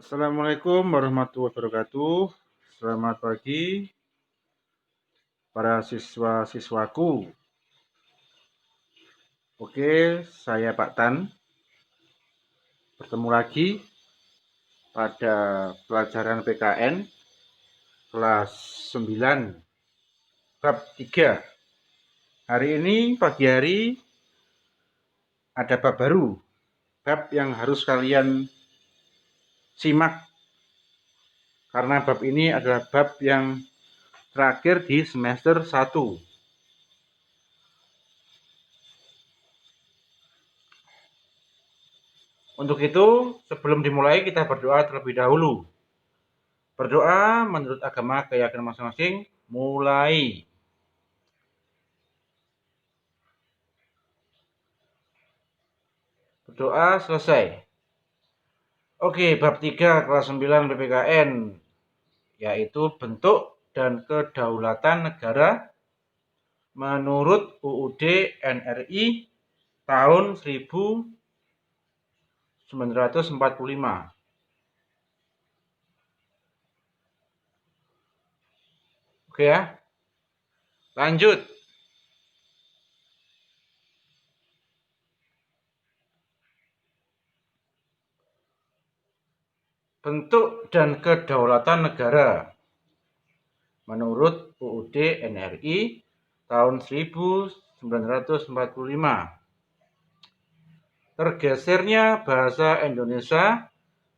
Assalamualaikum warahmatullahi wabarakatuh. Selamat pagi para siswa-siswaku. Oke, saya Pak Tan. Bertemu lagi pada pelajaran PKN kelas 9 bab 3. Hari ini pagi hari ada bab baru. Bab yang harus kalian simak karena bab ini adalah bab yang terakhir di semester 1. Untuk itu, sebelum dimulai kita berdoa terlebih dahulu. Berdoa menurut agama keyakinan masing-masing. Mulai. Berdoa selesai. Oke, bab 3 kelas 9 PPKN, yaitu bentuk dan kedaulatan negara menurut UUD NRI tahun 1945. Oke ya. Lanjut. Bentuk dan kedaulatan negara menurut UUD NRI tahun 1945. Tergesernya bahasa Indonesia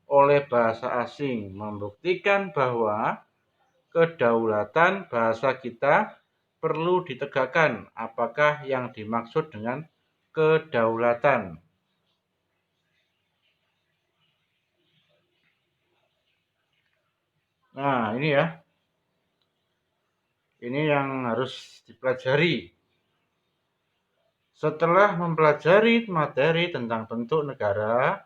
oleh bahasa asing membuktikan bahwa kedaulatan bahasa kita perlu ditegakkan. Apakah yang dimaksud dengan kedaulatan? Nah, ini ya. Ini yang harus dipelajari. Setelah mempelajari materi tentang bentuk negara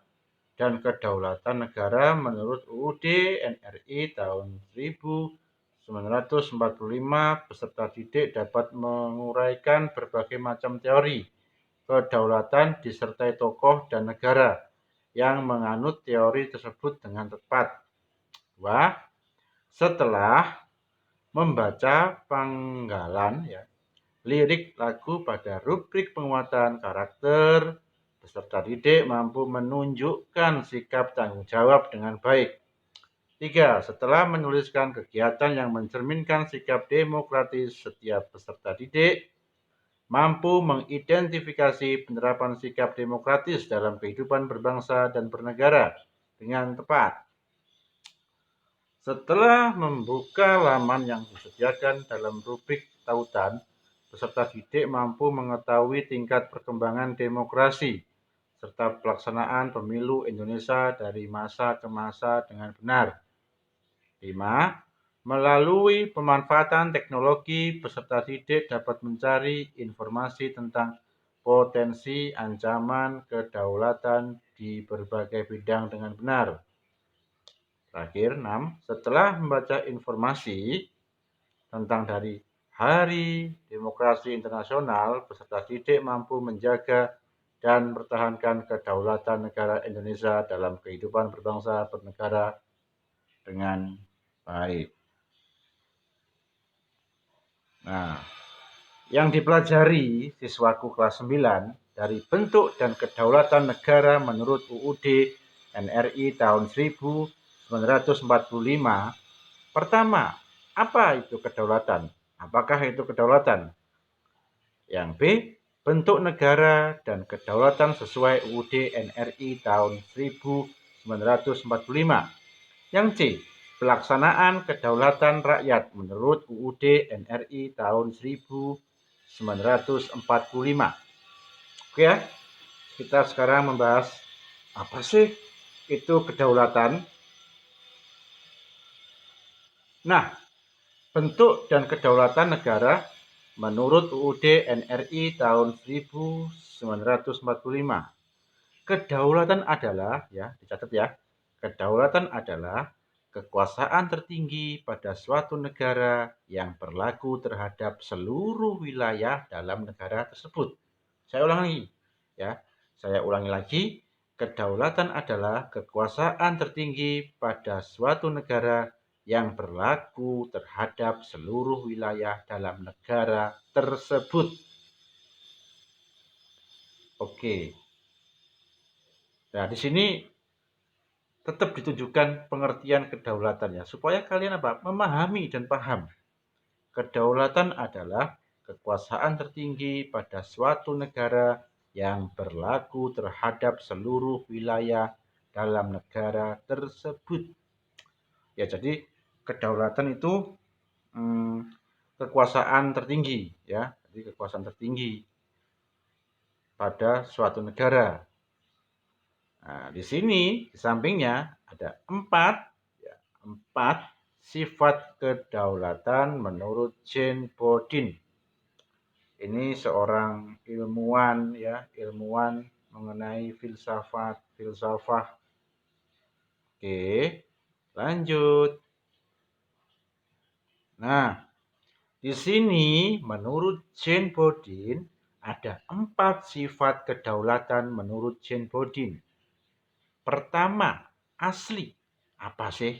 dan kedaulatan negara menurut UUD NRI tahun 1945, peserta didik dapat menguraikan berbagai macam teori kedaulatan disertai tokoh dan negara yang menganut teori tersebut dengan tepat. Wah, setelah membaca penggalan lirik lagu pada rubrik penguatan karakter, peserta didik mampu menunjukkan sikap tanggung jawab dengan baik. 3. Setelah menuliskan kegiatan yang mencerminkan sikap demokratis setiap peserta didik, mampu mengidentifikasi penerapan sikap demokratis dalam kehidupan berbangsa dan bernegara dengan tepat. Setelah membuka laman yang disediakan dalam rubrik tautan, peserta didik mampu mengetahui tingkat perkembangan demokrasi serta pelaksanaan pemilu Indonesia dari masa ke masa dengan benar. 5. Melalui pemanfaatan teknologi, peserta didik dapat mencari informasi tentang potensi ancaman kedaulatan di berbagai bidang dengan benar. Terakhir, 6. Setelah membaca informasi tentang dari Hari Demokrasi Internasional, peserta didik mampu menjaga dan mempertahankan kedaulatan negara Indonesia dalam kehidupan berbangsa bernegara dengan baik. Nah, yang dipelajari siswaku kelas 9 dari bentuk dan kedaulatan negara menurut UUD NRI tahun 1945. Pertama, apa itu kedaulatan? Apakah itu kedaulatan? Yang B, bentuk negara dan kedaulatan sesuai UUD NRI tahun 1945. Yang C, pelaksanaan kedaulatan rakyat menurut UUD NRI tahun 1945. Oke ya, kita sekarang membahas apa sih itu kedaulatan. Nah, bentuk dan kedaulatan negara menurut UUD NRI tahun 1945. Kedaulatan adalah, dicatat ya, kedaulatan adalah kekuasaan tertinggi pada suatu negara yang berlaku terhadap seluruh wilayah dalam negara tersebut. Saya ulangi lagi. Kedaulatan adalah kekuasaan tertinggi pada suatu negara yang berlaku terhadap seluruh wilayah dalam negara tersebut. Oke. Nah, di sini tetap ditunjukkan pengertian kedaulatannya supaya kalian apa? Memahami dan paham. Kedaulatan adalah kekuasaan tertinggi pada suatu negara yang berlaku terhadap seluruh wilayah dalam negara tersebut. Ya, jadi kedaulatan itu kekuasaan tertinggi, ya. Jadi kekuasaan tertinggi pada suatu negara. Nah, di sini di sampingnya ada empat sifat kedaulatan menurut Jane Bodin. Ini seorang ilmuwan, ya, ilmuwan mengenai filsafah. Oke, lanjut. Nah, di sini menurut Jane Bodin ada 4 sifat kedaulatan menurut Jane Bodin. Pertama, asli. Apa sih?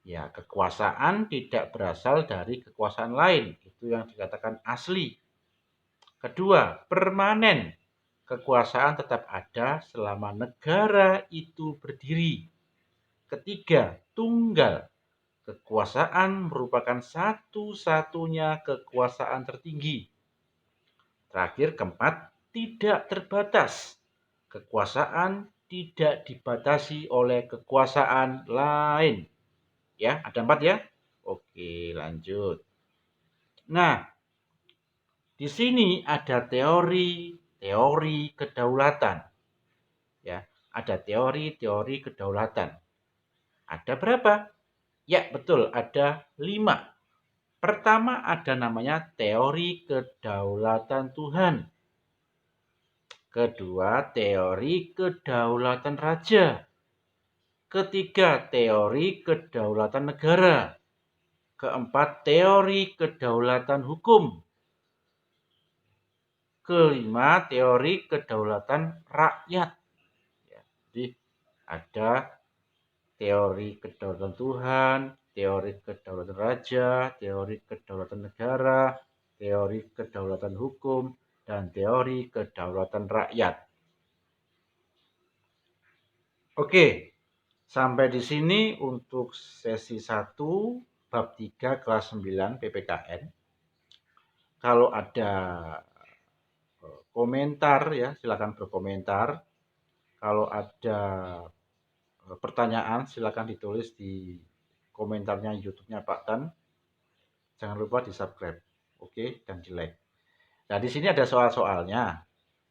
Ya, kekuasaan tidak berasal dari kekuasaan lain. Itu yang dikatakan asli. Kedua, permanen. Kekuasaan tetap ada selama negara itu berdiri. Ketiga, tunggal. Kekuasaan merupakan satu-satunya kekuasaan tertinggi. Terakhir, keempat, tidak terbatas. Kekuasaan tidak dibatasi oleh kekuasaan lain. Ya, ada 4 ya. Oke, lanjut. Nah, di sini ada teori kedaulatan. Ya, ada teori kedaulatan. Ada berapa? Ya, betul, ada 5. Pertama ada namanya teori kedaulatan Tuhan. Kedua, teori kedaulatan raja. Ketiga, teori kedaulatan negara. Keempat, teori kedaulatan hukum. Kelima, teori kedaulatan rakyat. Ya, jadi ada teori kedaulatan Tuhan, teori kedaulatan raja, teori kedaulatan negara, teori kedaulatan hukum, dan teori kedaulatan rakyat. Oke, sampai di sini untuk sesi 1 bab 3 kelas 9 PPKN. Kalau ada komentar ya, silakan berkomentar. Kalau ada pertanyaan silakan ditulis di komentarnya YouTube-nya Pak Tan. Jangan lupa di-subscribe. Oke, dan di-like. Nah, di sini ada soal-soalnya.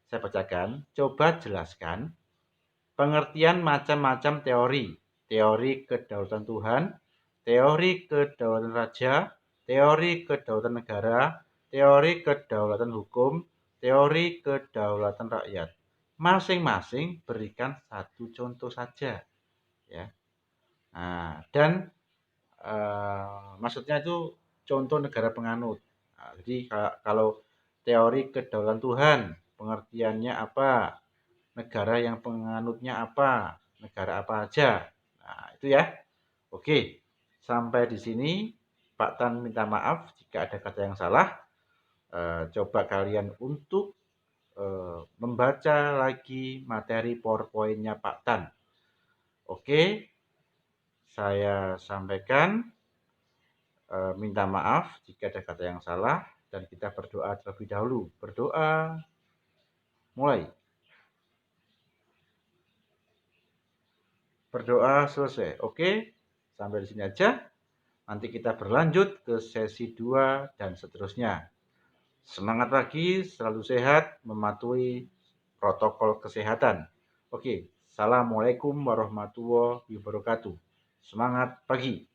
Saya bacakan. Coba jelaskan pengertian macam-macam teori. Teori kedaulatan Tuhan, teori kedaulatan raja, teori kedaulatan negara, teori kedaulatan hukum, teori kedaulatan rakyat. Masing-masing berikan satu contoh saja. Ya. Nah, dan maksudnya itu contoh negara penganut. Nah, jadi kalau teori kedaulatan Tuhan, pengertiannya apa? Negara yang penganutnya apa? Negara apa aja? Nah, itu ya. Oke, sampai di sini Pak Tan minta maaf jika ada kata yang salah. Coba kalian untuk membaca lagi materi PowerPoint-nya Pak Tan. Oke, saya sampaikan minta maaf jika ada kata yang salah dan kita berdoa terlebih dahulu. Berdoa, mulai. Berdoa selesai. Oke, sampai di sini aja. Nanti kita berlanjut ke sesi 2 dan seterusnya. Semangat pagi, selalu sehat, mematuhi protokol kesehatan. Oke, Assalamualaikum warahmatullahi wabarakatuh. Semangat pagi.